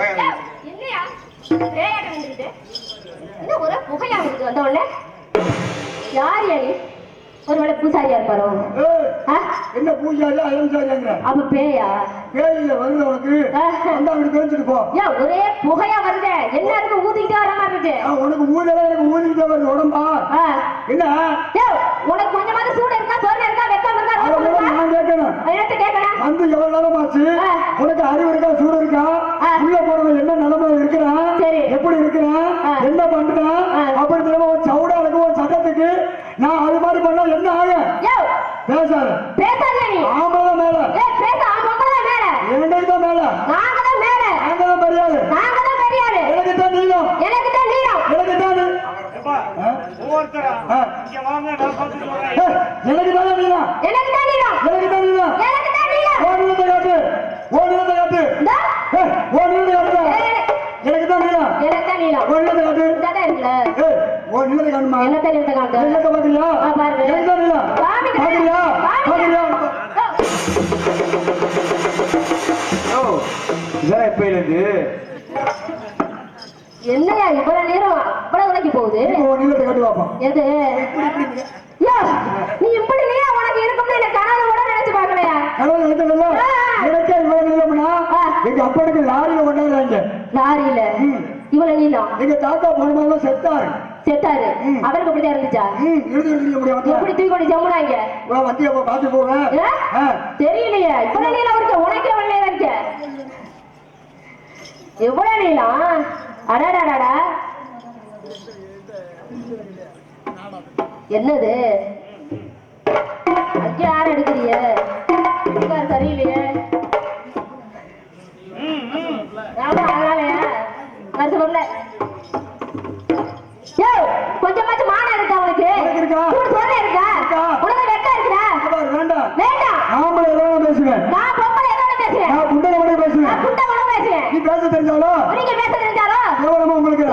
என்னையா பேயாட்டம் வந்துட்டு என்ன ஒரே புகையா வந்துட்டு வந்த உடனே யார் யாரு ஒருவேளை பூசாரியா இருப்பாரோ? என்ன பூஜாரியா அயம்சாரியாங்கிற? அப்ப பேயா? பேயில வருது உனக்கு அந்த அவனுக்கு தெரிஞ்சுட்டு போ. ஏன் ஒரே புகையா வருது? என்ன இருக்கு ஊதிக்கிட்டே வர மாதிரி இருக்கு? உனக்கு ஊதல எனக்கு ஊதிக்கிட்டே வருது உடம்பா. என்ன உனக்கு கொஞ்சமாவது சூடு இருக்கா சோறு இருக்கா வெக்கம் இருக்கா? நான் கேட்கணும். என்னத்த கேட்கணும்? வந்து எவ்வளவு நேரம் ஆச்சு? உனக்கு அறிவு இருக்கா சூடு இருக்கா? உள்ள போனவன் என்ன நிலைமை இருக்கிறான்? எப்படி இருக்கிறான்? என்ன பண்றான்? அப்படி தெரியுமா ஒரு சவுடா இருக்கும் ஒரு சட்டத்துக்கு நான் அது மாதிரி பண்ணா என்ன ஆகும்? பேசாத பேசாத நீ. ஆம்பளை மேல பேச ஆம்பளை மேல என்னைக்கு மேல நாங்க தான் மேல நாங்க தான் பெரியாரு நாங்க தான் பெரியாரு. எனக்கு தான் நீளம் எனக்கு தான் நீளம் எனக்கு தான் ஒவ்வொருத்தரா இங்க வாங்க நான் பார்த்து சொல்றேன். எனக்கு தான் நீளம் எனக்கு தான் நீளம் எனக்கு தான் நீளம் எனக்கு தான் நீளம். ஓடுனத காட்டு ஓடுனத காட்டு ஓடுனத காட்டு எனக்கு தான் நீளம் எனக்கு தான் நீளம் ஓடுனத காட்டு இதாடா இருக்குல ஓடுனத காட்டுமா என்ன தெரியுது காட்டு என்ன பாக்குறியா பாருங்க எனக்கு தான் நீளம் பாக்குறியா பாக்குறியா இதான் எப்ப இருக்கு என்னையா இவ்வளவு நேரம் இவ்வளவு உலகி போகுது? நீளத்தை காட்டு பாப்போம். எது நீ இப்படி நீ உனக்கு இருக்கும்னு எனக்கு கனவு கூட நினைச்சு பாக்கலையா? கனவு நினைச்சல எனக்கே இவ்வளவு நீளம்னா எங்க அப்பனுக்கு லாரியில கொண்டாடுறாங்க. லாரியில இவ்வளவு நீளம்? எங்க தாத்தா போனவங்க செத்தாரு செத்தாரு அவருக்கு அப்படிதான் இருந்துச்சா? எழுதி முடியாது எப்படி தூக்கி கொண்டு ஜம்முனாங்க வண்டியை பார்த்து போவேன் தெரியலையே. இவ்வளவு நீளம் இருக்கு உனக்கு எவ்வளவு நீளம் இருக்கு? எவ்வளவு நீளம்? அடாடாடா என்னது அங்கே யார் எடுக்கிறிய? சரியில்லையே. ஆமா அதனாலயா கருத்து வரல. கொஞ்சமாச்சும் மானம் இருக்கா உனக்கு? சொன்ன இருக்கா உனக்கு வெக்கம் இருக்குதா? வேண்டாம் வேண்டாம். ஆம்பளை ஏதோ பேசுவேன் நான் பொம்பளை ஏதோ பேசுவேன். நான் குண்டை கூட பேசுவேன். குண்டை கூட பேசுவேன். நீ பேச தெரிஞ்சாலும் நீங்க பேச தெரிஞ்சாலும் எவ்வளவு உங்களுக்கு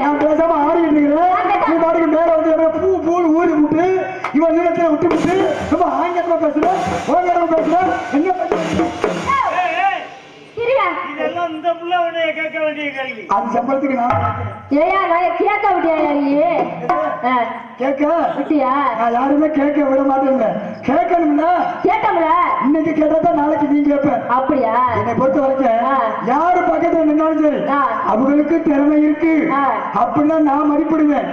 நான் பேசாம ஆடிட்டு இருக்கிறேன். நீ பாட்டுக்கு மேல வந்து பூ பூ ஊறி விட்டு இவன் நீளத்துல விட்டு விட்டு ரொம்ப ஆங்கிலமா பேசுறேன் ஓங்கரமா பேசுறேன். என்ன இதெல்லாம் இந்த புள்ள உன்னைய கேட்க வேண்டிய கேள்வி. அது சம்பளத்துக்கு நான் ஏயா நான் கேட்க விட்டியா? நீ கேட்க விட்டியா? நான் யாருமே கேட்க விட மாட்டேங்க. கேட்கணும்ல கேட்டோம்ல இன்னைக்கு கேட்டதான் நாளைக்கு நீ கேட்ப. அப்படியா? என்னை பொறுத்த வரைக்கும் யாரு பக்கத்துல நின்னாலும் சரி அவங்களுக்கு திறமை இருக்கு அப்படின்னா நான் மதிப்பிடுவேன்.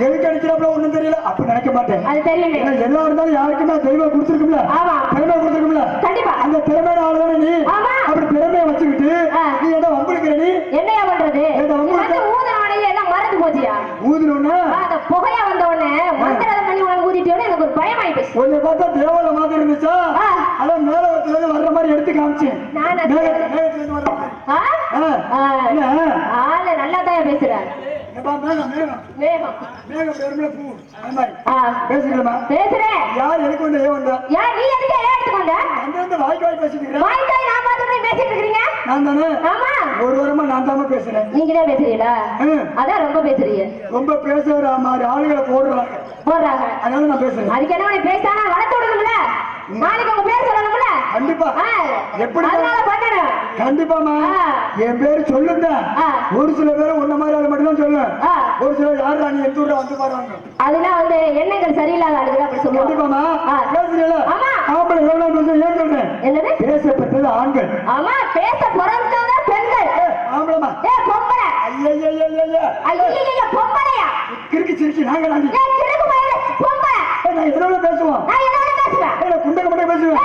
எதுக்கு அடிக்கிறாப்புல ஒண்ணும் தெரியல அப்படி நினைக்க மாட்டேன். அது தெரியல. எல்லா இருந்தாலும் யாருக்குமே தெய்வம் கொடுத்துருக்கும்ல திறமை கொடுத்துருக்கும்ல கண்டிப்பா அந்த திறமையான ஆளுதானே நீ. அப்படி திறமையை வச்சுக்கிட்டு நீ என்ன வம்புடுக்கிற? நீ என்னையா பண்றது? ஊதுனவனையே எல்லாம் மறந்து போச்சியா? ஊதுனோன்னா அந்த புகையா வந்த உடனே மந்திரம் பண்ணி உனக்கு ஊதிட்டோன்னு எனக்கு ஒரு பயமாயி போச்சு. கொஞ்சம் பார்த்தா தேவல மாதிரி இருந்துச்சா? அதான் மேலவத்துல இருந்து வர்ற மாதிரி எடுத்து காமிச்சேன். ஆளு நல்லா தான் பேசுறேன். பேசுறேன். யார் எனக்கு வந்து ஏன் வந்தா? நீ எதுக்கு எடுத்துக்கொண்ட? அந்த வாய்க்காய் பேசிட்டு வாய்க்காய் நான் பார்த்து பேசிட்டு இருக்கீங்க. நான் தானே ஆமா ஒரு வாரமா நான் தானே பேசுறேன். நீங்க தான் பேசுறீங்களா? அதான் ரொம்ப பேசுறீங்க. ரொம்ப பேசுற மாதிரி ஆளுகளை போடுறாங்க அதனால நான் பேசுறேன். அதுக்கு என்ன பேசாம வளர்த்து விடணும்ல? நாளைக்கு உங்க பேர் சொல்லணும்ல? கண்டிப்பா எப்படி அதனால பண்ணணும். கண்டிப்பாமா என் பேரு சொல்லுங்க. ஒரு சில பேர் உன்ன மாதிரி ஆளு மட்டும் தான் சொல்லு. ஒரு சிலர் யாரு நீ எந்த ஊர்ல வந்து பாருவாங்க. அதெல்லாம் வந்து எண்ணங்கள் சரியில்லாத ஆளுங்க அப்படி சொல்லுவாங்க. கண்டிப்பாமா பேசுறீங்களா? ஆம்பளை எவ்வளவு பேசுறேன் ஏன் சொல்றேன்? என்னது பேசப்பட்டது ஆண்கள். ஆமா பேச பிறந்தவங்க பெண்கள். ஆம்பளமா பொம்பளை. ஐயா பொம்பளையா? கிறுக்கு சிரிக்கி நாங்க பொம்பளை நான் எதனால பேசுவோம்? நான் என்ன பேசுவேன்? குண்டக மட்டும் பேசுவேன்.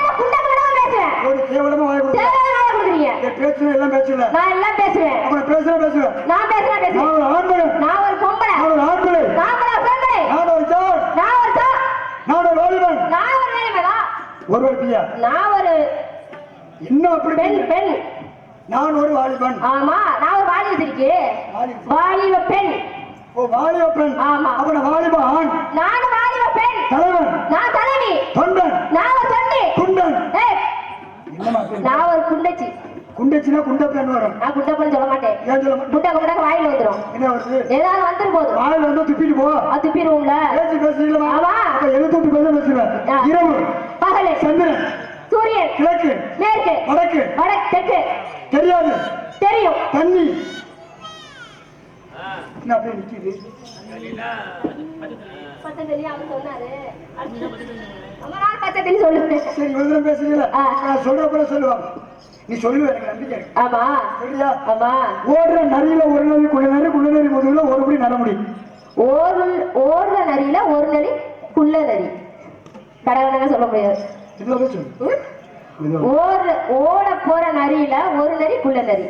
ஒரு கேவலமா வாய் கொடுக்குறீங்க. பேசுன எல்லாம் பேசல. நான் எல்லாம் பேசுவேன். அப்புறம் பேசுவேன். நான் பேசுறேன். நான் ஒரு ஆண்மலை. நான் ஒரு பொம்பளை. நான் ஒரு ஆண்மலை. நான் ஒரு பெண்மலை. நான் ஒரு ஜான். நான் ஒரு ஜான். நான் ஒரு வாலிபன். நான் ஒரு வாலிபனா? ஒரு வாலிபியா? நான் ஒரு இன்னும் அப்படி பெண். நான் ஒரு வாலிபன். ஆமா நான் ஒரு வாலிபத்திற்கு வாலிப பெண். ஓ வாலிப பெண். ஆமா அப்ப நான் வாலிப ஆண். நான் வாலிப பெண். தலைவன். நான் தலைவி. தொண்டன். நான் ஒரு தொண்டி. குண்டன். நான் ஒரு குண்டச்சி. குண்டச்சினா குண்ட பெண் வரும். நான் குண்ட பெண் சொல்ல மாட்டேன். ஏன் சொல்ல மாட்டேன்? குண்ட குண்ட வாயில வந்துரும். என்ன வருது? ஏதாவது வந்துரும் போது வாயில வந்து துப்பிட்டு போ. துப்பிடுவோம்ல. பேசுறீங்களா? ஆமா அப்ப எழுத்து பேசுவேன். இரவு பகல் சந்திரன் சூரியன் கிழக்கு மேற்கு வடக்கு தெற்கு தெரியாது தெரியும் தண்ணி என்ன அப்படியே நிக்குது பச்சை தண்ணி அவர் சொன்னாரு. அம்மா நான் பச்சை தண்ணி சொல்லுவேன். சரி இவ்வளவு பேசுறீங்களா நான் சொல்றப்ப சொல்லுவாங்க நீ சொல்லுவ எனக்கு நம்பிக்கை இருக்கு. ஆமா சரியா ஆமா. ஓடுற நரியில ஒரு நரி குள்ள நரி குள்ள நரி முதுகுல ஒரு முடி நர முடி. ஓடுற நரியில ஒரு நரி குள்ள நரி. கடவுளாக சொல்ல முடியாது. இதுல சொல்லு. ஓட போற நரியில ஒரு நரி குள்ள நரி.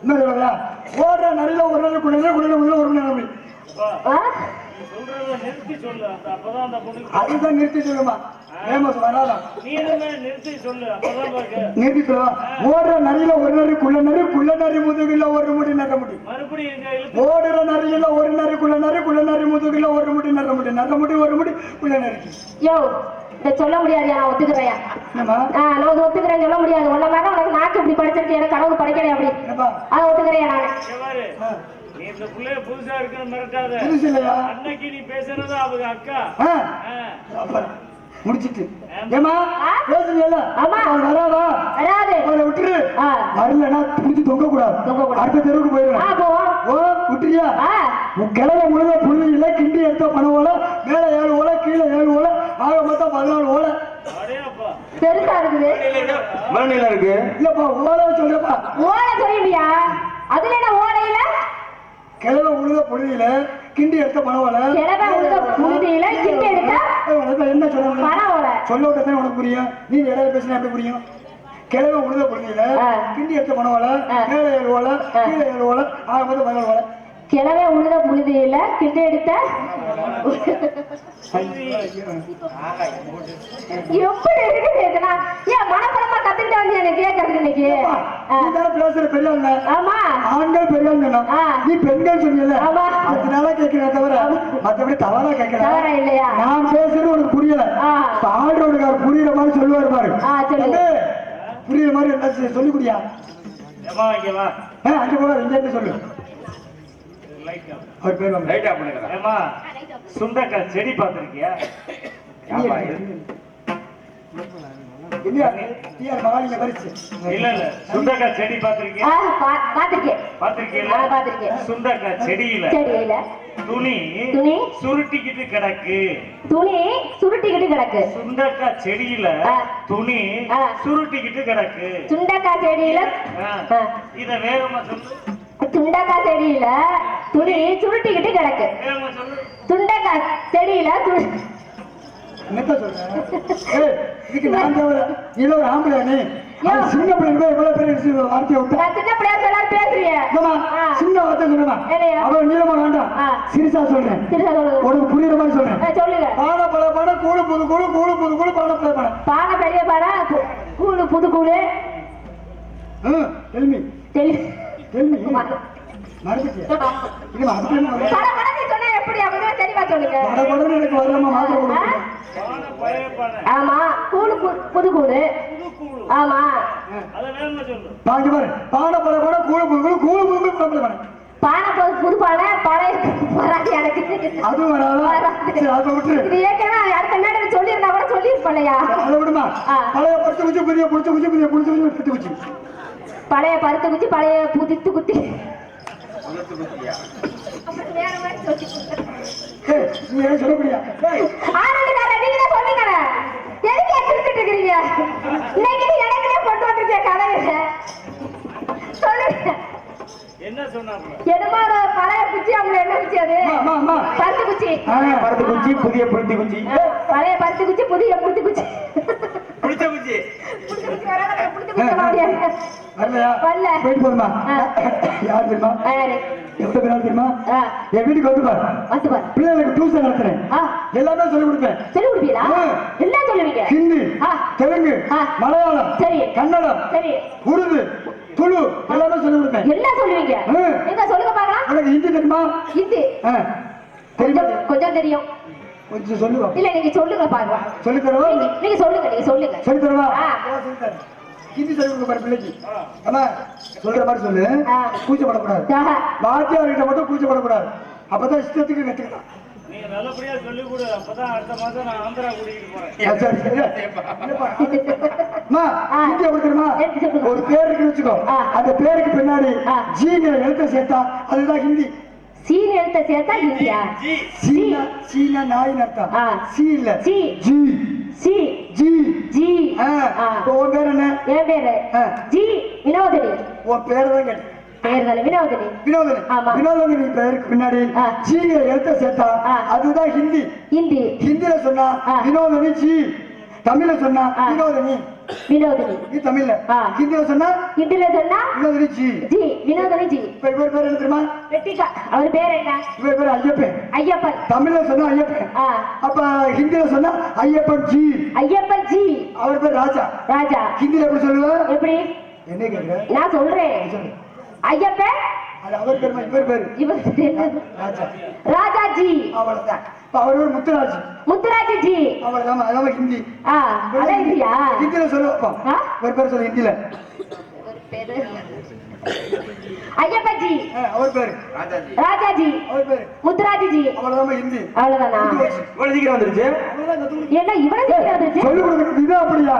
என்ன சொல்றா ஓடுற நரியில ஒரு நரி குள்ள நரி குள்ள நரி முதுகுல ஒரு முடி நர முடி. சொல்றத நிறுத்தி சொல்லு. அப்பதான் அந்த பொண்ணு அதுதான் நிறுத்தி சொல்லுமா ஃபேமஸ் வராதா நீனுமே நிறுத்தி சொல்லு. அப்பதான் பாக்க நிறுத்தி சொல்லுவா ஓடுற நரியில ஒரு நரி குள்ள நரி முதுகுல ஒரு முடி நர முடி. மறுபடியும் எங்க இழுத்து ஓடுற நரியில ஒரு நரி குள்ள நரி முதுகுல ஒரு முடி நர முடி ஒரு முடி குள்ள நரி. யோ இத சொல்ல முடியாது. நான் ஒத்துக்கிறேன். என்னம்மா நான் ஒத்துக்கிறேன் சொல்ல முடியாது. உன்ன மாதிரி உனக்கு நாக்கு இப்படி படிச்சிருக்கு எனக்கு கடவுள் படிக்கல அப்படி என்னப்பா அதை ஒத்துக்கிறேன் நான். பாரு நீ இந்த பிள்ளைய புதுசா இருக்குன்னு மிரட்டாத. புதுசு இல்லையா அன்னைக்கு நீ பேசுறது அவங்க அக்கா. அப்புறம் முடிச்சிட்டு ஏமா பேசுறீங்கல்ல ஆமா. வராதா வராது. அவரை விட்டுரு. வரலன்னா புடிச்சு தொங்க கூடாது. அடுத்த தெருவுக்கு போயிடுவேன். ஓ விட்டுறியா கிழமை முழுத புழுதியில கிண்டி எடுத்த பணம் ஓலை மேல 7 ஓலை கீழே 7 ஓலை ஆக மொத்தம் 14 ஓலை. அடையாப்பா பெருசா இருக்குது. மரணில இருக்கு இல்லப்பா ஓலை சொல்றப்பா ஓலை சொல்லியா அதுல என்ன ஓலையில கிழமை முழுத புழுதியில கிண்டி எடுத்த பணம் ஓலை கிழமை முழுத புழுதியில கிண்டி எடுத்த என்ன சொல்ல பணம் ஓலை சொல்ல விட்டதான் உனக்கு புரியும். நீ இடையில பேசினா எப்படி புரியும்? கிழமை முழுத புழுதியில கிண்டி எடுத்த பணம் ஓலை மேல 7 ஓலை கீழே 7 ஓலை ஆக மொத்தம் 14 ஓலை. கிழமை உழுத புழுதியில கிண்டி எடுத்த எப்படி இருக்குது ஏன் மனப்படமா கத்துக்கிட்டு வந்து எனக்கு கேட்கறது இன்னைக்கு பேசுற பெரிய ஆமா ஆண்கள் பெரிய நீ பெண்கள் சொன்னீங்கல்ல அதனால கேட்கிறேன் தவிர மற்றபடி தவறா கேட்கிறேன் இல்லையா. நான் பேசுறது உனக்கு புரியல. ஆள்ரோடுக்கார புரியுற மாதிரி சொல்லுவாரு பாரு புரியுற மாதிரி என்ன சொல்லி குடியா இங்க வா அங்க போக இங்க இருந்து சொல்லு. அவர் பேர் ரைட் ஆப் பண்ணுங்க. ஏமா சுண்டக்காய் செடி பாத்திருக்கியா? இல்ல சுண்டக்காய் செடி பாத்திருக்கியா? பாத்திருக்கேன். சுண்டக்காய் செடியில துணி சுருட்டிக்கிட்டு கிடக்கு. சுண்டக்காய் செடியில துணி சுருட்டிக்கிட்டு கிடக்கு. சுண்டக்காய் செடியில இத வேகமா சொல்லு. சுண்டக்காய் செடியில துணி சுருட்டிக்கிட்டு கிடக்கு. வேகமா சொல்லு. சுண்டக்காய் செடியில என்னத்த சொல்றேன்? இதுக்கு நான் தேவை. இது ஒரு ஆம்பளை நீ சின்ன பிள்ளை எவ்வளவு பேர் வார்த்தையை விட்டு சின்ன பிள்ளையா எல்லாரும் பேசுறீங்க. சின்ன வார்த்தை சொல்லுமா அவன் நீளமா வேண்டாம் சிறுசா சொல்றேன். உனக்கு புரியுற மாதிரி சொல்றேன். சொல்லுங்க. பானை பல பானை கூழு புது கூழு கூழு புது கூழு பானை பல பானை பானை பெரிய பானை கூழு புது கூழு. டெல்மி மறந்துட்டியா? எப்படி அப்படின்னா தெளிவா சொல்லுங்க. எனக்கு வரலாமா மாத்திரை கொடுக்கணும். ஆமா கூழு புது கூழு. ஆமா பாஞ்சு பாரு பானை பல பானை கூழு புது கூழு கூழு புது கூழு பானை பானை புது பானை பழைய வராது எனக்கு. அது வராதா? அதை விட்டு இது ஏற்கனவே அடுத்த நேரம் சொல்லியிருந்தா கூட சொல்லியிருப்பலையா? அதை விடுமா பழைய பருத்து குச்சி புதிய புடிச்ச குச்சி புதிய புடிச்ச குச்சி எடுத்து குச்சி பழைய பருத்து குச்சி பழைய புதித்து குத்தி வேற மாதிரி சொல்லி நீ ஏன் சொல்லக்கூடியா? நீங்க சொல்லுங்க. எதுக்கு எடுத்துட்டு இருக்கீங்க? இன்னைக்கு எனக்குனே கொண்டு வந்திருக்க கதையில சொல்லுங்க. என்ன சொன்னாங்க? என்னமா பழைய குச்சி அவங்க என்ன குச்சி அது? பருத்து குச்சி. பருத்து குச்சி புதிய புருத்தி குச்சி. பழைய பருத்து குச்சி புதிய புருத்தி குச்சி. புடிச்ச குச்சி. வரல. போயிட்டு போதுமா? யார் தெரியுமா? எவ்வளவு பேர் தெரியுமா? என் வீட்டுக்கு வந்து பாரு. பிள்ளைகளுக்கு டியூஷன் நடத்துறேன். எல்லாமே சொல்லிக் கொடுப்பேன். சொல்லிக் கொடுப்பீங்களா? எல்லாம் சொல்லுவீங்க. ஹிந்தி, தெலுங்கு, மலையாளம், கன்னடம், உருது, துளு எல்லாமே சொல்லிக் கொடுப்பேன். எல்லாம் சொல்லுவீங்க. எங்க சொல்லுங்க பாக்கலாம். உனக்கு ஹிந்தி தெரியுமா? ஹிந்தி கொஞ்சம் தெரியும். கொஞ்சம் சொல்லுவா. இல்ல நீங்க சொல்லுங்க பாக்கலாம். சொல்லி தரவா? நீங்க சொல்லுங்க. சொல்லி தரவா? ஹிந்தி சொல்லி கொடுக்க பாரு பிள்ளைக்கு. ஆமா சொல்ற மாதிரி சொல்லு. கூச்சப்படக்கூடாது. வாத்தியார்கிட்ட மட்டும் கூச்சப்படக்கூடாது. அப்பதான் இஷ்டத்துக்கு கத்துக்கலாம். நீங்க நல்லபடியா சொல்லி கொடு, அப்பதான் அடுத்த மாசம் நான் ஆந்திரா கூட்டிட்டு போறேன். சரி, சரி. அம்மா, ஹிந்தி எப்படி தெரியுமா? ஒரு பேர் இருக்குன்னு வச்சுக்கோ, அந்த பேருக்கு பின்னாடி ஜீங்கிற எழுத்தை சேர்த்தா அதுதான் ஹிந்தி. சீன் எழுத்த சேர்த்தா ஹிந்தியா? ஜி சீனா சீனா நாயின் அர்த்தம். சி இல்ல C. G C G. G. இப்போ உன் பேர் என்ன? என் பேரு ஜி வினோதினி. உன் பேர் தான் கேட்டேன். பேர் தானே வினோதினி. வினோதினி. ஆமா. வினோதினி பேருக்கு பின்னாடி ஜீங்கிற எழுத்தை சேர்த்தா அதுதான் ஹிந்தி. ஹிந்தி. ஹிந்தில சொன்னா வினோதினி ஜி, தமிழ்ல சொன்னா வினோதினி. வினோதினி நீ தமிழ்ல. ஹிந்தில சொன்னா ஹிந்தில சொன்னா Vinodhini G. G Vinodhini G. இப்ப இவர் பேர் என்ன தெரியுமா? வெட்டிக்கா. அவர் பேர் என்ன? இவர் பேர் ஐயப்பன். ஐயப்பன். தமிழ்ல சொன்னா ஐயப்பன். அப்ப ஹிந்தில சொன்னா ஐயப்பன் ஜி. ஐயப்பன் ஜி. அவர் பேர் ராஜா. ராஜா. ஹிந்தில எப்படி சொல்லுவ? எப்படி? என்ன கேக்குற? நான் சொல்றேன். சொல்லு. ஐயப்பன். அது அவர் பேர், இவர் பேர் இவர் ராஜா. ராஜா ஜி. அவ்வளவுதான். இப்ப அவர் பேர் முத்துராஜ். முத்துராஜ் ஜி. அவ்வளவுதான். அதான் ஹிந்தி. அதான் ஹிந்தியா? ஹிந்தில சொல்லு அப்பா. இவர் பேர் சொல்லு ஹிந்தில. ஐயப்பன் ஜி. அவர் பேர் ராஜா ஜி. அவர் பேர் முத்துராஜ் ஜி. அவ்வளவுதான் ஹிந்தி. அவ்வளவுதானா? இவ்வளவு சீக்கிரம் வந்துருச்சு. அவ்வளவுதான் கத்துக்கணும். என்ன இவ்வளவு சீக்கிரம் வந்துருச்சு? சொல்லி கொடுக்கணும். இது அப்படியா?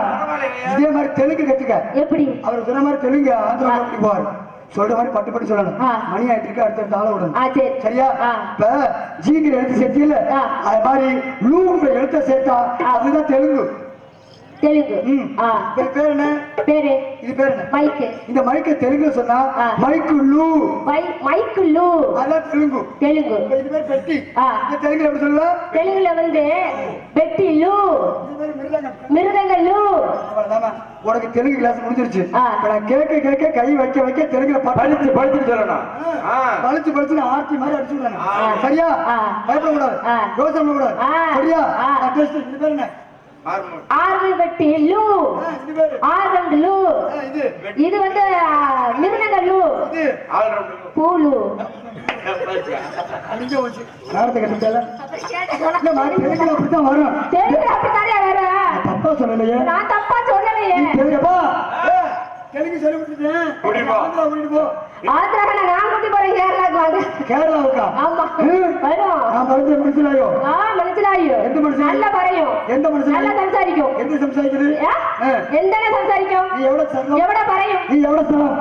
இதே மாதிரி தெலுங்கு கத்துக்க. எப்படி? அவர் சொன்ன மாதிரி தெலுங்கு ஆந்திரா போய் போவார். சொல்ற மாதிரி பட்டு பட்டு சொல்லணும். மணி ஆயிட்டு இருக்கு, அடுத்த ஆள விடணும். சரி. சரியா? இப்ப ஜீங்கிற எழுத்து சேர்த்தியில அது மாதிரி லூங்கிற எழுத்த சேர்த்தா அதுதான் தெலுங்கு. தெலுங்கு. பேர் என்ன? பேரு இது பேர் என்ன? மைக்கு. இந்த மைக்க தெலுங்குல சொன்னா மைக்கு லூ. மைக்கு லூ. அதான் தெலுங்கு. தெலுங்கு. இது பேர் பெட்டி. இந்த தெலுங்குல எப்படி சொல்லுவ? தெலுங்குல வந்து பெட்டி லூ. இது பேர் மிருதங்கம். மிருதங்க லூ. அவ்வளவுதான். உனக்கு தெலுங்கு கிளாஸ் முடிஞ்சிருச்சு. இப்ப நான் கேட்க கேட்க கை வைக்க வைக்க தெலுங்குல படிச்சு படிச்சுட்டு சொல்லணும். பழிச்சு பழிச்சு ஆர்த்தி மாதிரி அடிச்சு விடணும். சரியா? பயப்படக்கூடாது, யோசனை பண்ணக்கூடாது. சரியா? டெஸ்ட். இது பேர் என்ன? ஆறு வெட்டி லூ. ஆறு லூ. இது வந்து மிருதங்க லூ. பூலு. நேரத்தை கட்டிட்டால தெலுங்குல அப்படித்தான் வரும். தெலுங்கு அப்படித்தானே வரும். தப்பா சொல்லலையே. நான் தப்பா சொல்லலையே. தெலுங்கு சொல்லி கொடுத்துட்டேன். ஆந்திரா கூட்டிட்டு போ. ஆந்திரால நான் கூட்டி போறேன். கேரளாக்கு வாங்க. கேரளாவுக்கா? ஆமா வரும். நான் பறந்து மனசிலாயோ? மனசிலாயோ? எந்த மனுஷன்? நல்ல பறையும். எந்த மனுஷன்? நல்ல சம்சாரிக்கும். எந்த சம்சாரிக்குது? எந்த சம்சாரிக்கும்? நீ எவ்வளவு ஸ்தலம்? எவ்வளவு பறையும்? நீ எவ்வளவு ஸ்தலம்?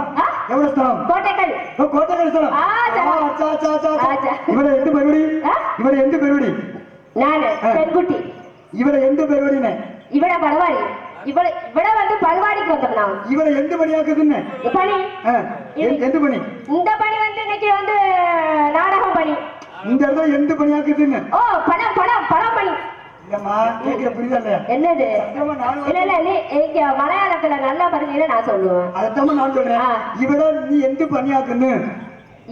எவ்வளவு ஸ்தலம்? கோட்டைக்கல். கோட்டைக்கல் ஸ்தலம். இவரை எந்த பெருவடி? இவரை எந்த பெருவடி? நானு பெண்குட்டி. இவரை எந்த பெருவடினே? இவட பலவாடி. இவட வந்து பல்வாடிக்கு வந்தோம். நான் இவரை எந்த பணியாக்குதுன்னு? பணி. எந்த பணி? இந்த பணி வந்து இன்னைக்கு வந்து நாடகம் பணி. இந்த இடத்துல எந்த பணியாக்குதுன்னு? ஓ படம் படம் படம் பணி. இல்லம்மா, கேக்குற புரியுதா இல்லையா? என்னது? இல்ல இல்ல நீ இங்க மலையாளத்துல நல்லா பாருங்க, நான் சொல்லுவேன். அதான் நான் சொல்றேன். இவட நீ எந்த பணியாக்குன்னு?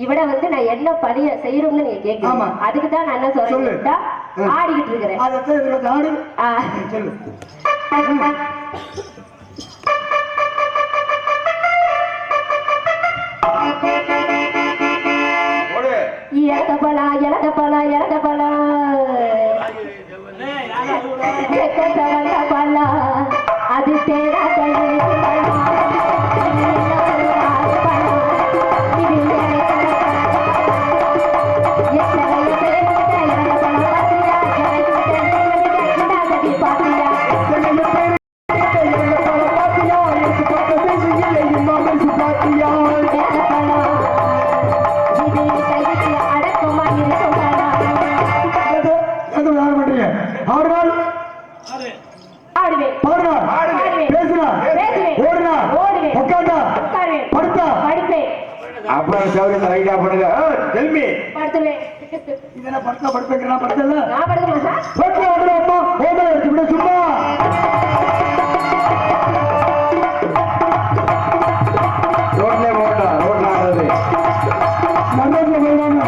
இவட வந்து நான் என்ன பணிய செய்யறோம்னு நீங்க கேட்கணும். அதுக்கு தான் நான் என்ன சொல்றேன், ஆடிக்கிட்டு இருக்கிறேன். அதான் ஆடு. சொல்லு. இறக்கப்பலா இறக்கப்பலா இறக்கப்பலா பலா அது தேரா அப்புறம் சௌரியத்தை ரைட்டா பண்ணுங்க. டெல்மி படுத்துவேன். இதெல்லாம் படுத்தா படுப்பேங்கிறா? படுத்தல நான் படுக்க மாட்டேன். அம்மா ஓட எடுத்து விட சும்மா. ரோட்ல போட்டா ரோட்ல ஆடுறது நல்ல வேணாம்.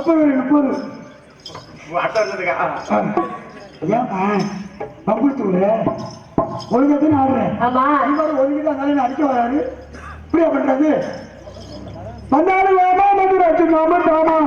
30 அட்டை வந்ததுக்கா ஏன்பா பம்புடுத்து ஒழுங்கா தானே ஆடுறேன் ஆமா ஒழுங்கு தான் அடிக்க வராது இப்படியா பண்றது வந்தாலும் வேமா மதுராச்சு நாம தாமா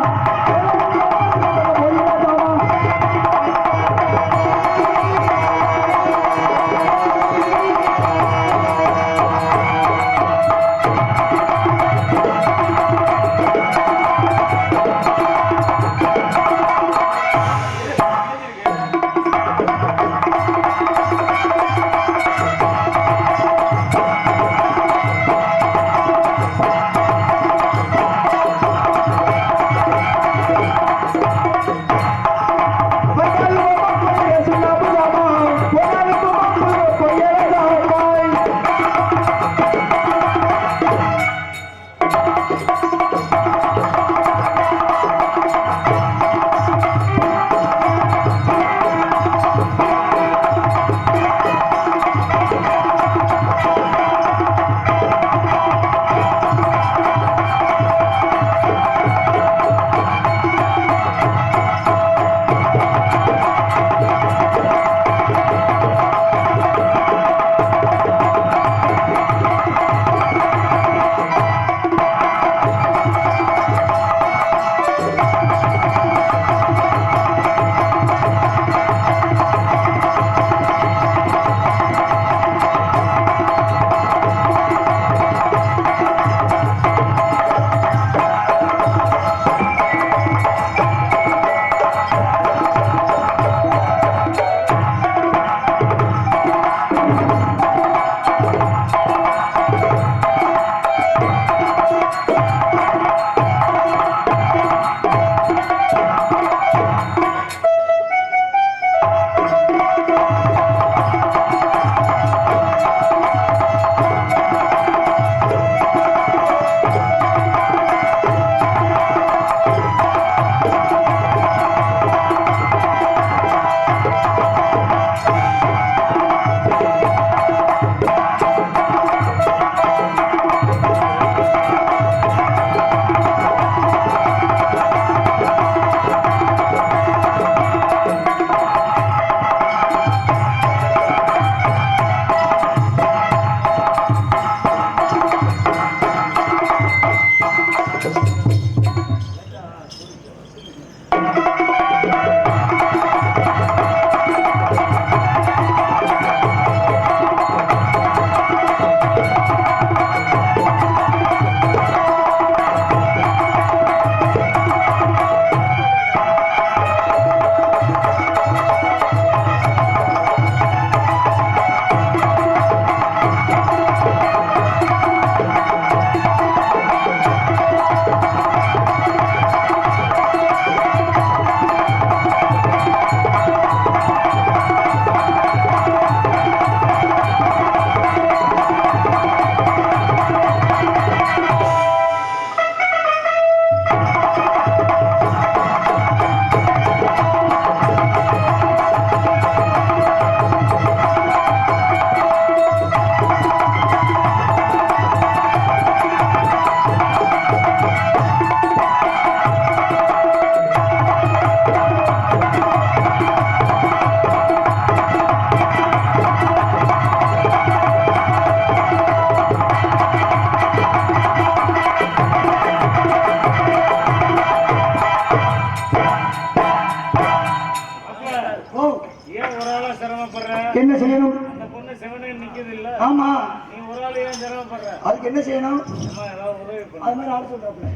என்ன செய்யணும்? அந்த பொண்ணு செவனே நிக்குது இல்ல? ஆமா. நீ ஒரு ஆளே ஏன் சிரமப்படுற? அதுக்கு என்ன செய்யணும்? அம்மா ஏதாவது உதவி பண்ணு. அது மாதிரி ஆள் சொல்றாப்ல.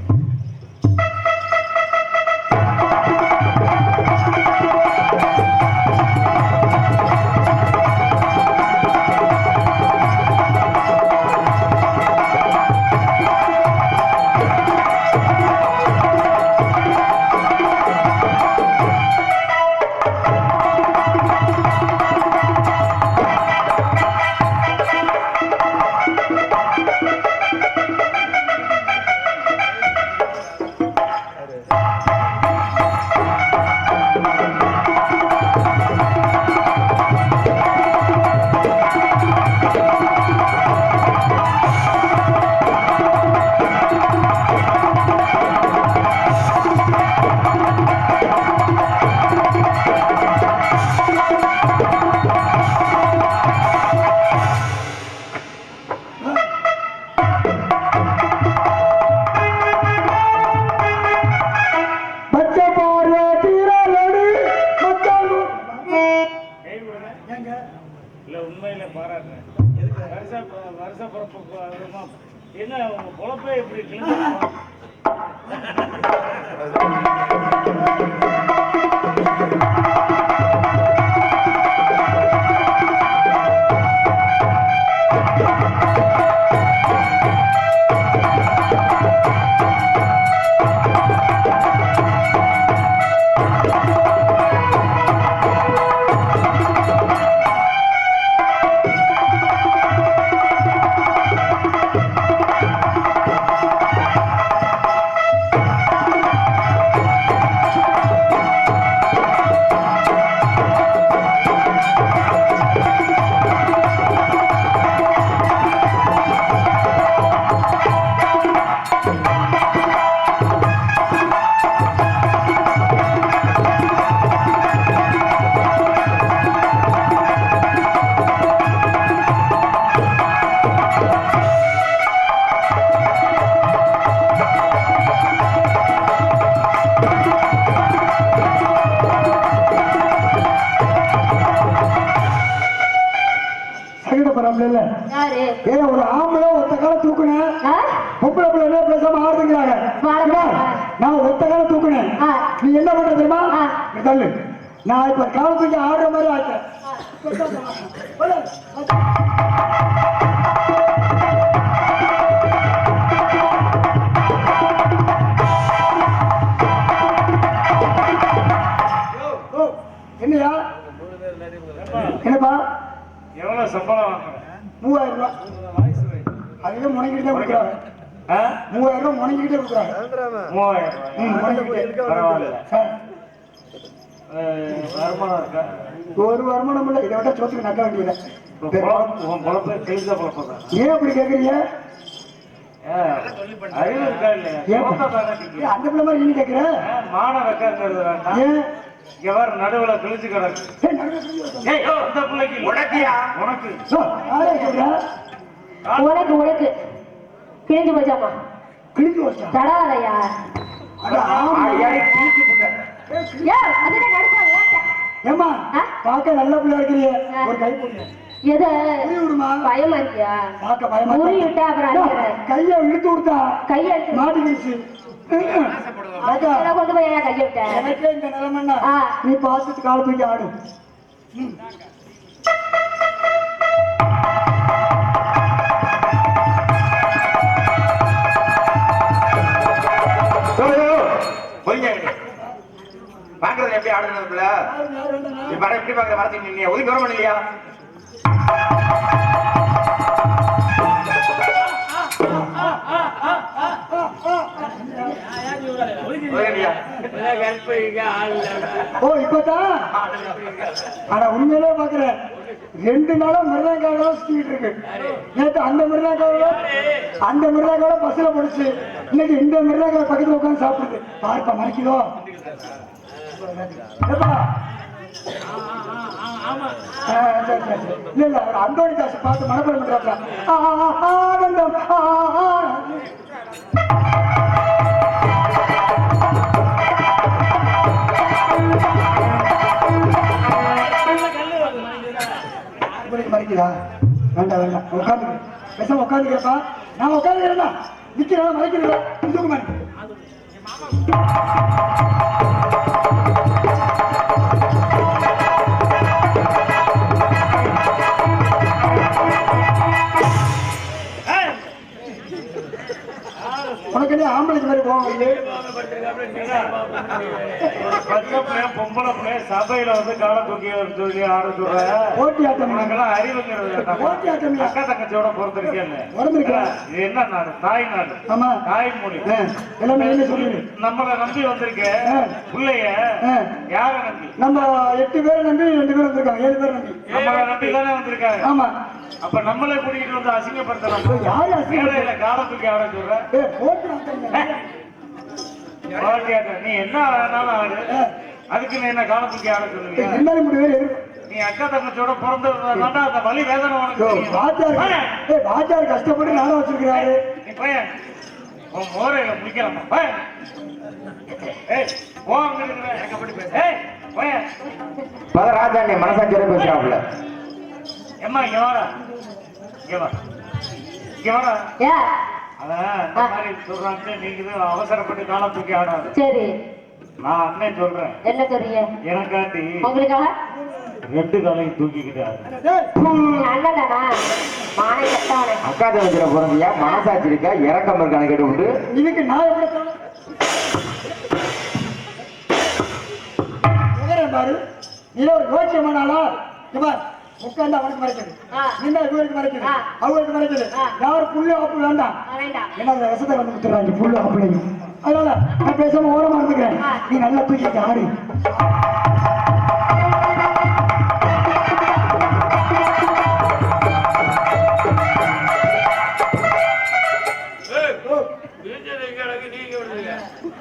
வருஷ பிறப்பு என்ன உங்க பொழப்பே இப்படி கிளம்பி ஒரு ஆம்பளை ஒத்த கால தூக்குனேன் பொம்பளை பிள்ளை என்ன பேசாம ஆடுதுங்கிறாங்க நான் ஒத்த கால தூக்குனேன் நீ என்ன பண்ற தெரியுமா தள்ளு நான் இப்ப காலத்துக்கு ஆடுற மாதிரி ஆச்சேன் என்னையா என்னப்பா எவ்வளவு சம்பளம் வாங்குறேன் 3000 ரூபாய் அதுவே முனைக்கிட்டே கொடுக்குறாங்க 3000 ரூபாய் முனைக்கிட்டே கொடுக்குறாங்க 3000 பரவாயில்ல வருமானம் இருக்கா ஒரு வருமானம் இல்லை இதை விட சோத்துக்கு நக்க வேண்டியது பொழப்பு தெளிஞ்ச பொழப்பு தான் ஏன் அப்படி கேட்குறீங்க அறிவு இருக்கா இல்லையா அந்த பிள்ளை மாதிரி நீ கேட்குற மான வைக்கிறது வேண்டாம் ஏன் எவர் நடுவுல கிழிச்சு கிடக்கு அந்த பிள்ளைக்கு உனக்கியா உனக்கு உனக்கு உனக்கு கிழிஞ்சு போச்சாமா கிழிஞ்சு போச்சா தடாதையா ஏமா பார்க்க நல்ல பிள்ளை இருக்கிறீங்க ஒரு கை போடுங்க எது விடுமா பயமா இருக்கியா பார்க்க பயமா உரி விட்டா அப்புறம் கையை இழுத்து கொடுத்தா கையை மாட்டிக்கிடுச்சு கொண்டு போய் கையை விட்ட எனக்கே இந்த நிலைமைன்னா நீ பாசத்து காலத்துக்கு ஆடு பாக்குறது எப்படி ஆடுறதுல எப்படி பாக்குற மரத்துக்கு நீ ஒதுக்கி வர இல்லையா ஓ இப்பதான் ஆனா உண்மையிலே பாக்குறேன் 2 நாளா மிருதங்கால சுத்திட்டு இருக்கு நேற்று அந்த மிருதங்கால பஸ்ல போடுச்சு இன்னைக்கு இந்த மிருதங்கால பக்கத்துல உட்காந்து சாப்பிடுது பார்ப்பா மறைக்குதோ இல்ல இல்ல அந்தோணி தாசு பார்த்து மனப்படம் பண்றாப்ல ஆனந்தம் மறைக்குதா வேண்டாம் வேண்டாம் உட்காந்து பேசாம உட்காந்துக்கிறப்பா நான் உட்காந்துக்கிறேன்னா நிக்கிறேன் மறைக்கிறேன் இதுக்கு மாதிரி உனக்கு என்ன ஆம்பளைக்கு மாதிரி போவாங்க பொம்பளை பிள்ளை சபையில வந்து கால தூக்கி சொல்லி ஆட சொல்ற போட்டி ஆட்டம் உனக்கெல்லாம் அறிவுங்கிறது போட்டி ஆட்டம் அக்கா தங்கச்சியோட பிறந்திருக்கேன் இது என்ன நாடு தாய் நாடு ஆமா தாய்மொழி எல்லாமே என்ன சொல்லுங்க நம்மளை நம்பி வந்திருக்கேன் பிள்ளைய யார நம்பி நம்ம 8 பேரை நம்பி 2 பேர் வந்திருக்காங்க 7 பேர் நம்பி நம்மளை நம்பி தானே வந்திருக்காங்க ஆமா அப்ப நம்மளே கூட்டிட்டு வந்து அசிங்கப்படுத்தலாம் யாரு அசிங்கப்படுத்த கால தூக்கி ஆட சொல்ற போட்டி ஆட்டம் நீ என்ன ஆனாலும் ஆடு அதுக்கு நீ என்ன கால தூக்கி ஆட சொல்லுங்க எல்லாரும் முடிவு நீ அக்கா தங்கச்சியோட பிறந்ததுனால அந்த வலி வேதனை உனக்கு வாத்தியார் கஷ்டப்பட்டு நானும் வச்சிருக்கிறாரு நீ பையன் உன் மோரையில முடிக்கலாமா பையன் ராஜா நீ மனசாட்சியோட பேசுறாப்புல ஏம்மா இங்க வாடா இங்க வா. இங்க வாடா. ஏ அதான் இந்த மாதிரி சொல்றாங்க, நீங்க அவசரப்பட்டு காலம் தூக்கி ஆடாது. சரி நான் அண்ணன் சொல்றேன், என்ன சொல்றீங்க? எனக்காண்டி உங்களுக்காக 2 காலையும் தூக்கிக்கிட்டாரு. அண்ணன் தானா? மானை கட்டவனே. அக்கா தங்கச்சில பிறந்தியா, மனசாட்சி இருக்கா, இறக்கம் இருக்கான்னு கேட்டு விட்டு இதுக்கு நான் எப்படி சொல்ல- விவரம் பாரு, நீ ஒரு யோசியமான ஆளா? இங்க பார், உட்கார்ந்து அவனுக்கு மறைக்குது, நின்னா இவருக்கு மறைக்குது, அவருக்கு மறைக்குது. யாரு புல்லு ஆப்பு வேண்டாம். வேண்டாம். ஏன்னா அந்த விஷத்தை வந்து கொடுத்துறாங்க புல்லு ஆப்புலையும். அதனால நான் பேசாம ஓரமா இருந்துக்கிறேன், நீ நல்லா தூக்கிட்டு ஆடு.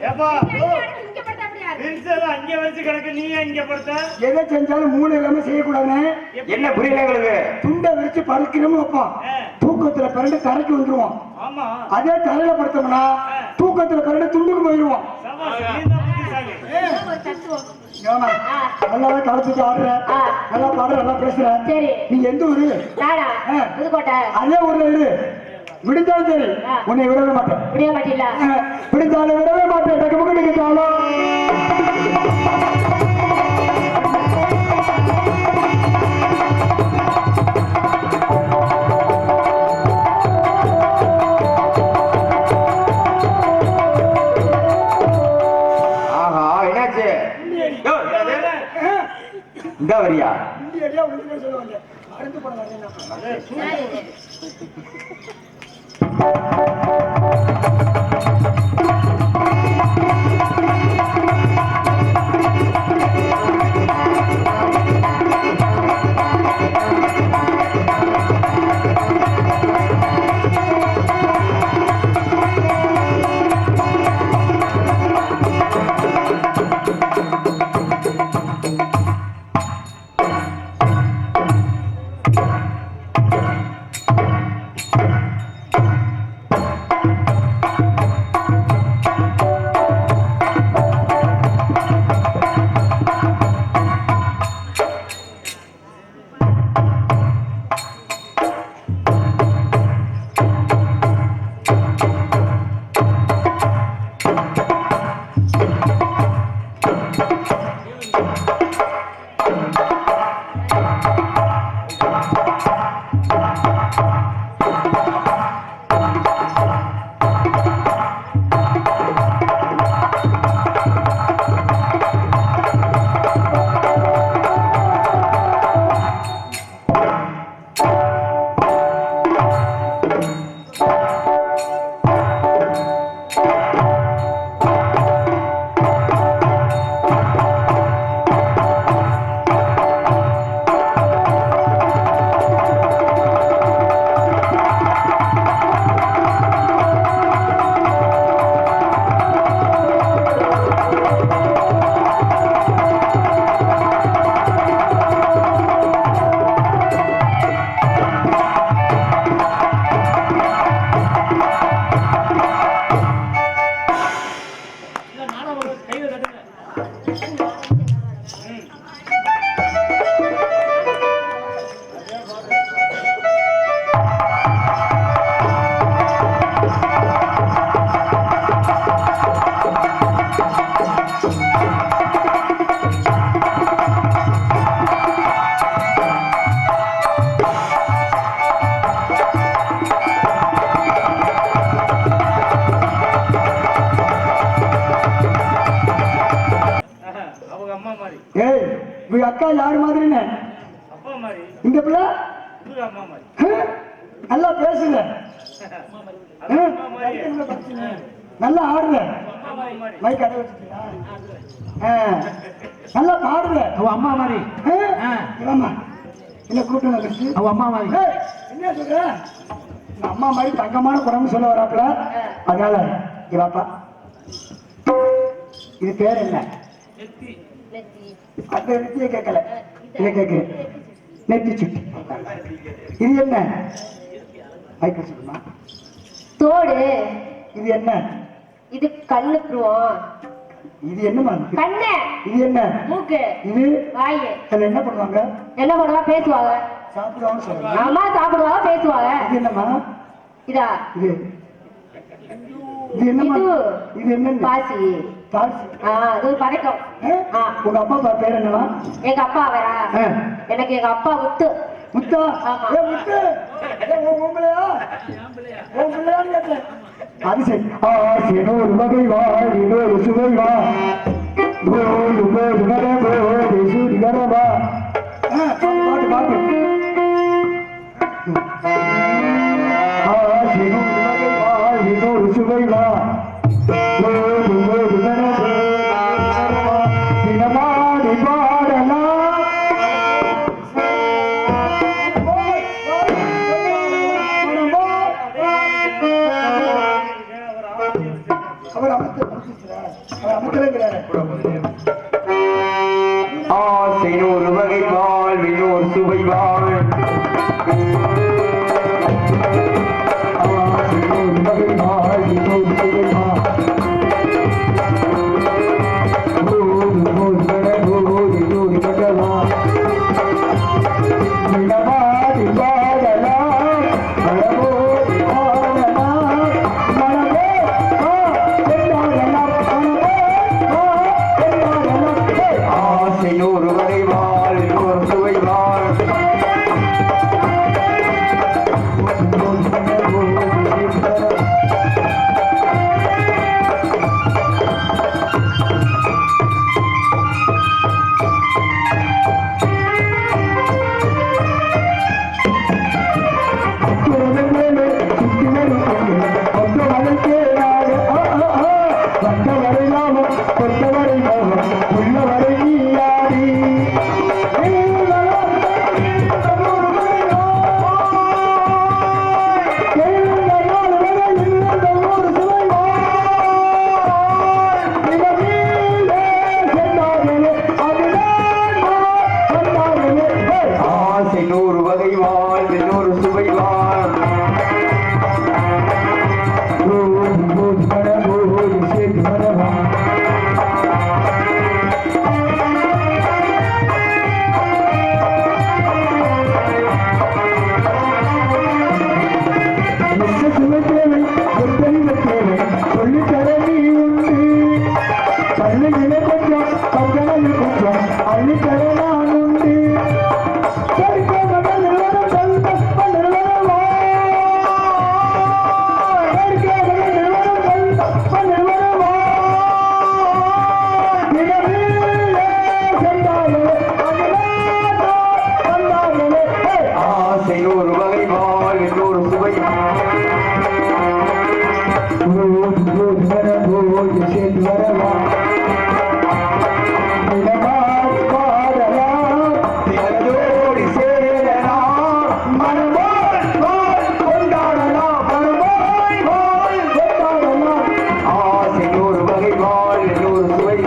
ஏப்பா, இங்க படுத்தா அப்படியா? விரிசல் அங்கே வச்சு கிடக்கு, நீ இங்க படுத்த. எதை செஞ்சாலும் மூணு எல்லாமே செய்யக்கூடாதுன்னு என்ன புரியல எங்களுக்கு? துண்டை விரிச்சு படுக்கிறோம்னு வைப்பான், தூக்கத்துல பிறண்டு தரைக்கு வந்துருவான். ஆமா, அதே தரையில படுத்தோம்னா தூக்கத்துல பிறண்டு துண்டுக்கு போயிடுவான். சபாஷ், நீதான் புத்திசாலி. ஒரு தத்துவம். ஏமா, நல்லாவே கலத்துட்டு ஆடுற, நல்லா பாடுற, நல்லா பேசுற. சரி நீ எந்த ஊரு? நானா? புதுக்கோட்டை. அதே ஊர்ல இரு, விடுஞ்சாலும் சரி உன்னை விடவே மாட்டேன். முடிய மாட்டீங்களா? விடுஞ்சாலும் விடவே மாட்டேன். டக்கு பக்கம் நிற்கிறாலும் ஆஹா, என்னாச்சு? யோ, என்னது? இந்த வரியா? இந்தியா உள்ள சொல்லுவாங்க, அறுத்து போட வரேன். ஏய், உங்க அக்கா யாரு மாதிரின்னு? அப்பா மாதிரி, இந்த பிள்ளை இவங்க அம்மா மாதிரி. நல்லா பேசுற, நல்லா ஆடுற, மைக் அடை வச்சுட்டியா? நல்லா பாடுற. அவ அம்மா மாதிரி. ஆமா, என்ன கூட்டம் வந்துருச்சு? அவ அம்மா மாதிரி. ஏய், என்ன சொல்ற? இந்த அம்மா மாதிரி தங்கமான குணம்னு சொல்ல வராப்புல, அதனால இவாப்பா இது பேர் என்ன? அந்த நெத்தியை கேட்கல, இதை கேட்கிறேன். நெத்தி சுட்டி. இது என்ன? மைக்க சொல்லுமா? தோடு. இது என்ன? இது கண்ணு புருவம். இது என்னமா? கண்ணு. இது என்ன? மூக்கு. இது வாய். அதுல என்ன பண்ணுவாங்க? என்ன பண்ணுவா? பேசுவாங்க. சாப்பிடுவாங்கன்னு சொல்லுவாங்க. அம்மா சாப்பிடுவாங்க, பேசுவாங்க. இது என்னம்மா இதா இது இது என்னம்மா இது இது என்ன பாசி. பாசி. அது ஒரு பதக்கம். உங்க அப்பா பேர் என்னவா? எங்க அப்பா வரா? எனக்கு எங்க அப்பா முத்து. முத்தா? ஏ முத்து, உங்களையா? உங்களையான்னு கேட்டேன். அது சரி. ஆசைனோ ஒரு வகை வா, இதோ ஒரு சுவை வா, போது போது வரவோ சூடி வரவா. பாட்டு பாட்டு. ஆசைனோ ஒரு வகை வா, இதோ ஒரு சுவை வா, போது போது வரவோ தினமாடி பாடலாம். ஆசைனோர் வகை வாழ்வினோர் சுவை வாழ் ஆசைனோர் வகை வாழ்வினோர் சுவை வாழ் போது போது வரவோது ஜோடி கட்டலா நிலவாடி பாடலாம் வரவோடி பாடலாம் மனமே ஆசைனோர் வகை வாழ்வினோர் சுவை வாழ் ஆசைனோர் வகை வாழ்வினோர் சுவை வாழ் ஆசைனோர் வகை வாழ்வினோர் சுவை தினதோடி சேரலாம் மனமோய் கொண்டாடலாம் மனமோய் கொண்டாடலாம் ஆசைனோர் வகை வாழ்வினோர் சுவை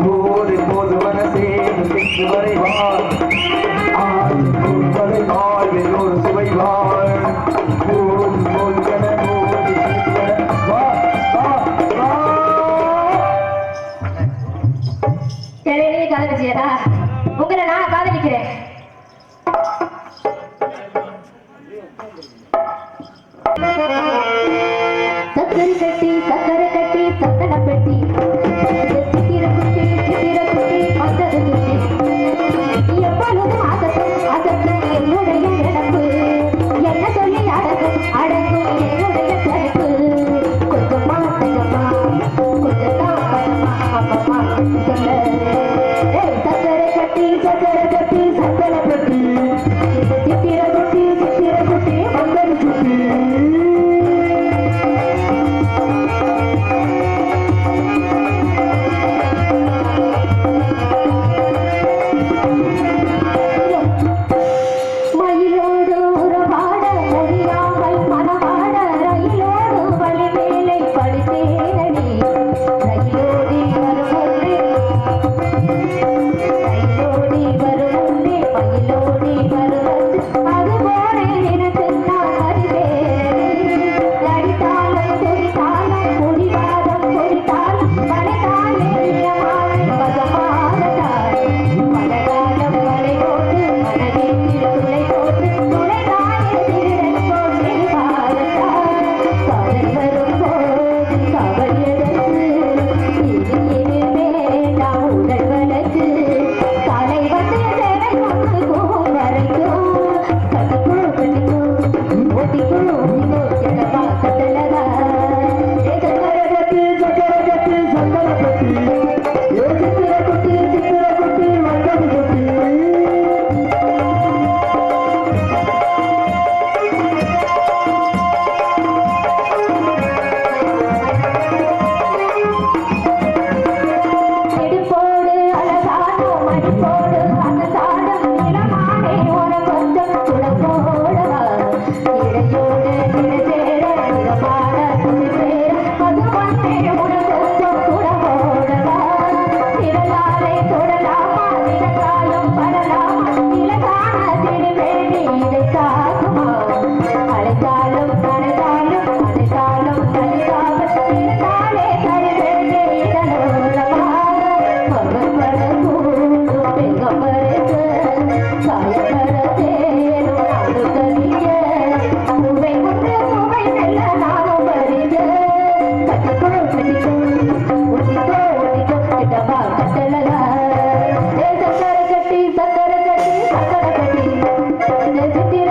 போது போது மனசே சிக்கு வரை வாழ் ஆசைனோர் வகை வாழ்வினோர் சுவை வாழ் போது போது கனவோடு வா வா வா என்னையே காதலிச்சியதா? உங்களை நான் காதலிக்கிறேன். சக்கரை கட்டி சக்கர பெட்டி சித்திர குட்டி மத்தது குட்டி எப்பொழுதும் அகத்தும் என்னுடைய நடப்பு என்ன சொல்லி அடங்கும் என்னுடைய கருப்பு கொஞ்சமா கொஞ்சமா கொஞ்சத்தான் பணமா அப்பமா சொல்ல சக்கரை கட்டி சக்கர பெட்டி சித்திர குட்டி மத்தது குட்டி இதை தாக்குமா அழைத்தாலும் அழைத்தாலும் அழைத்தாலும் அழைத்தாலும் தானே கருவேண்டே இதனோரமா மகப்பட கூடும் பெங்கப்பருக்கு சாயப்பட தேரும் நாடு கவிய பூவை கொண்டு பூவை நல்ல நானும் வருக கட்டிக்கோ கட்டிக்கோ ஒட்டிக்கோ ஒட்டிக்கோ கிட்டவா கட்டலகா சக்கரை கட்டி சக்கரை கட்டி சக்கரை கட்டி சித்திர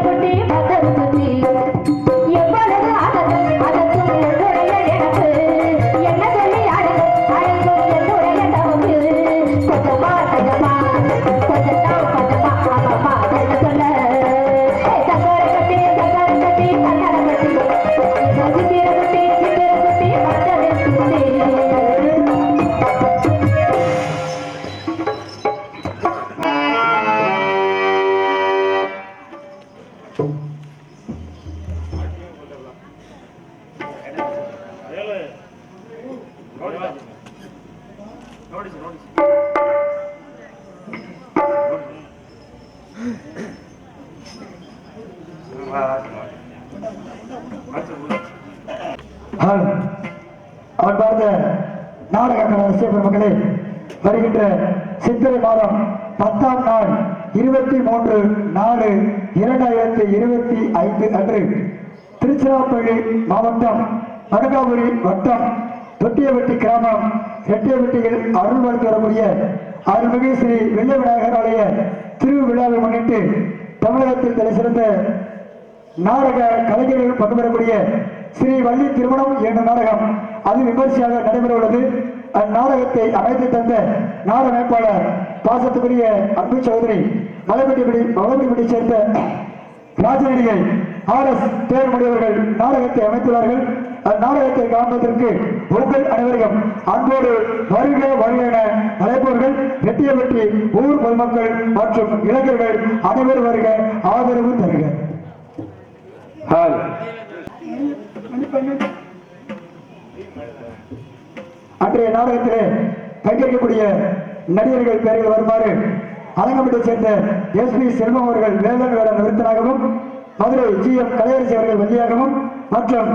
குட்டி பத்தரு குட்டி எவ்வளவு அடக்கும் அடக்கும் என்னுடைய எனக்கு என்ன சொல்லி அடக்கும் அடக்கும் என்னுடைய தவக்கு கொஞ்சமா கொஞ்சமா கொஞ்சத்தா கொஞ்சமா ஆமாமா என்ன சொல்ல சக்கரை கட்டி சக்கரை கட்டி சக்கரை கட்டி சித்திர குட்டி பத்தரு குட்டி அன்பார்ந்த நாடக ரசிக பெருமக்களே, வருகின்ற சித்திரை மாதம் 10ஆம் நாள் 23/4/2025 அன்று திருச்சிராப்பள்ளி மாவட்டம் அனகாபுரி வட்டம் தொட்டியவெட்டி கிராமம் ரெட்டியவெட்டியில் அருள் வளர்த்து வரக்கூடிய அருள்மிகு ஸ்ரீ வெள்ளை விநாயகர் ஆலய திருவிழாவை முன்னிட்டு தமிழகத்தில் தலை சிறந்த நாடக கலைஞர்கள் பங்கு பெறக்கூடிய ஸ்ரீ வள்ளி திருமணம் என்ற நாடகம் அது விமர்சையாக நடைபெற உள்ளது. அந்நாடகத்தை அமைத்து தந்த நாடக அமைப்பாளர் பாசத்துக்குரிய அன்பு சௌதரி மலைப்பட்டி சேர்ந்த ராஜநடிகை RS தேர்மொழியவர்கள் நாடகத்தை அமைத்துள்ளார்கள். அந்நாடகத்தை காண்பதற்கு உங்கள் அனைவரையும் அன்போடு வருக வருக என அழைப்பவர்கள் ரெட்டியவெட்டி ஊர் பொதுமக்கள் மற்றும் இளைஞர்கள் அனைவரும் வருக, ஆதரவு தருக. அன்றைய நாடகத்திலே பங்கேற்கக்கூடிய நடிகர்கள் பெயர்கள் வருமாறு அலங்கம்பட்டை சேர்ந்த SP செல்வம் அவர்கள் வேலன் வேட நிறுத்தனாகவும், மதுரை GM கலையரசி அவர்கள் வள்ளியாகவும் மற்றும்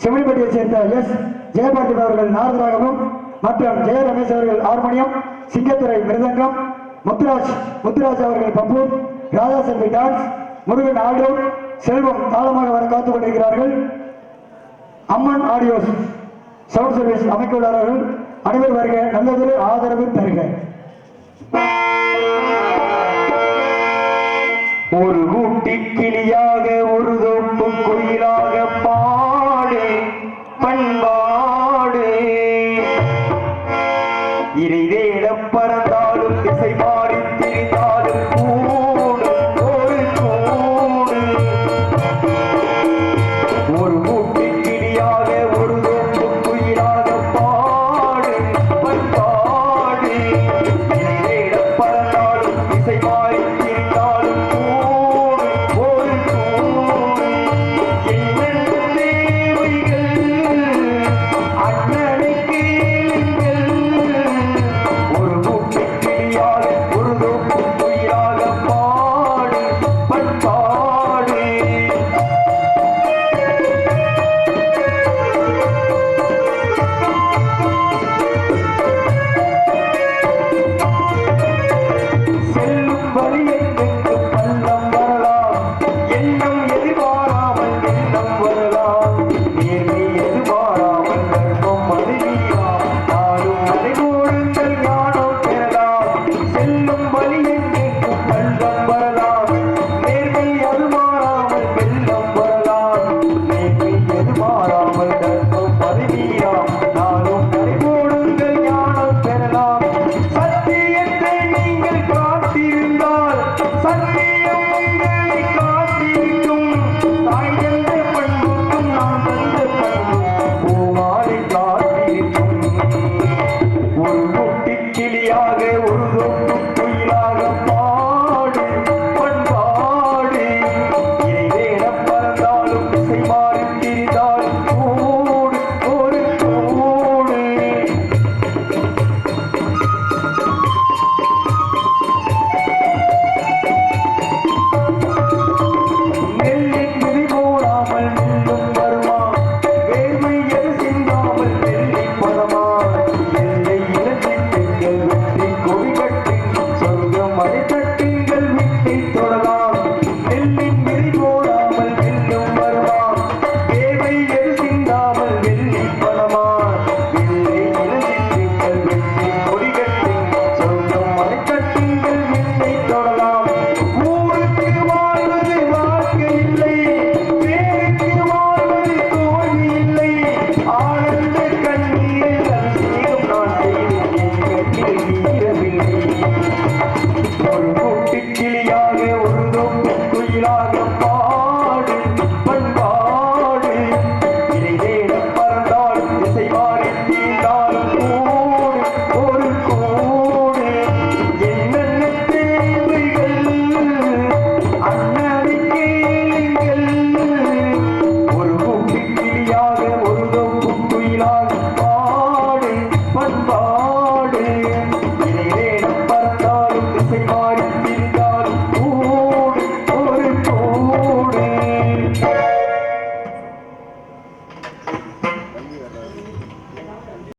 செவிலிப்பட்டியை சேர்ந்த S ஜெயபாண்டி அவர்கள் நாரதராகவும் மற்றும் ஜெய ரமேஷ் அவர்கள் ஹார்மோனியம், சிங்கத்துறை மிருதங்கம், முத்துராஜ் அவர்கள் பப்பு, ராதாசெல்வி டான்ஸ், முருகன் ஆல்ரவுண்ட், செல்வம் தாளமாக வர காத்துக் கொண்டிருக்கிறார்கள். அம்மன் ஆடியோஸ் சவுண்ட் சர்வீஸ் அமைக்க உள்ளார்கள். அனைவரும் வருக, நல்லதொரு ஆதரவு தருக. ஒரு கூட்டி கிளியாக ஒரு தோப்பு குயிலாக பாடு பண்பாடு இறை தேட பறந்தாலும் திசை மாறி திரிந்தாலும் கூடு ஒரு கூடு. ஒரு கூட்டி கிளியாக ஒரு தோப்பு குயிலாக பாடு பண்பாடு இறை தேட பறந்தாலும் திசை மாறி திரிந்தாலும் கூடு ஒரு கூடு. என்ன குயிலாக பாடு